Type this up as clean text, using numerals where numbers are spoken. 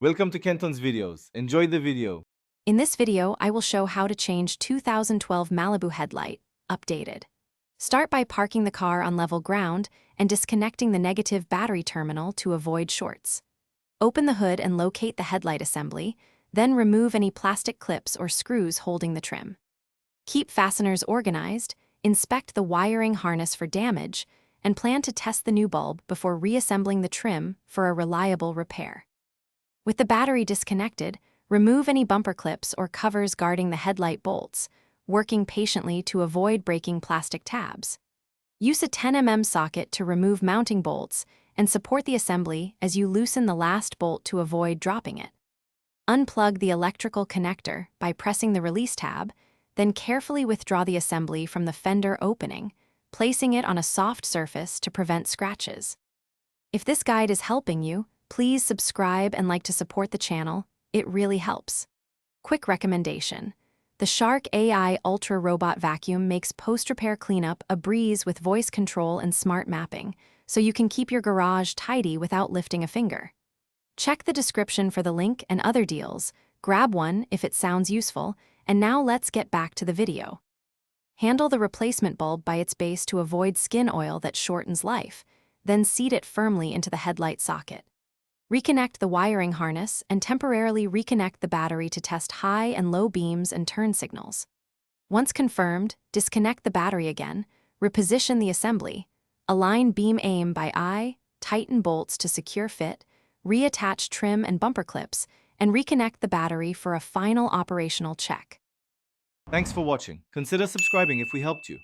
Welcome to Kenton's videos. Enjoy the video. In this video, I will show how to change 2012 Malibu headlight, updated. Start by parking the car on level ground and disconnecting the negative battery terminal to avoid shorts. Open the hood and locate the headlight assembly, then remove any plastic clips or screws holding the trim. Keep fasteners organized, inspect the wiring harness for damage, and plan to test the new bulb before reassembling the trim for a reliable repair. With the battery disconnected, remove any bumper clips or covers guarding the headlight bolts, working patiently to avoid breaking plastic tabs. Use a 10 mm socket to remove mounting bolts and support the assembly as you loosen the last bolt to avoid dropping it. Unplug the electrical connector by pressing the release tab, then carefully withdraw the assembly from the fender opening, placing it on a soft surface to prevent scratches. If this guide is helping you, please subscribe and like to support the channel. It really helps. Quick recommendation. The Shark AI Ultra Robot Vacuum makes post-repair cleanup a breeze with voice control and smart mapping, so you can keep your garage tidy without lifting a finger. Check the description for the link and other deals. Grab one if it sounds useful, and now let's get back to the video. Handle the replacement bulb by its base to avoid skin oil that shortens life, then seat it firmly into the headlight socket. Reconnect the wiring harness and temporarily reconnect the battery to test high and low beams and turn signals. Once confirmed, disconnect the battery again, reposition the assembly, align beam aim by eye, tighten bolts to secure fit, reattach trim and bumper clips, and reconnect the battery for a final operational check. Thanks for watching. Consider subscribing if we helped you.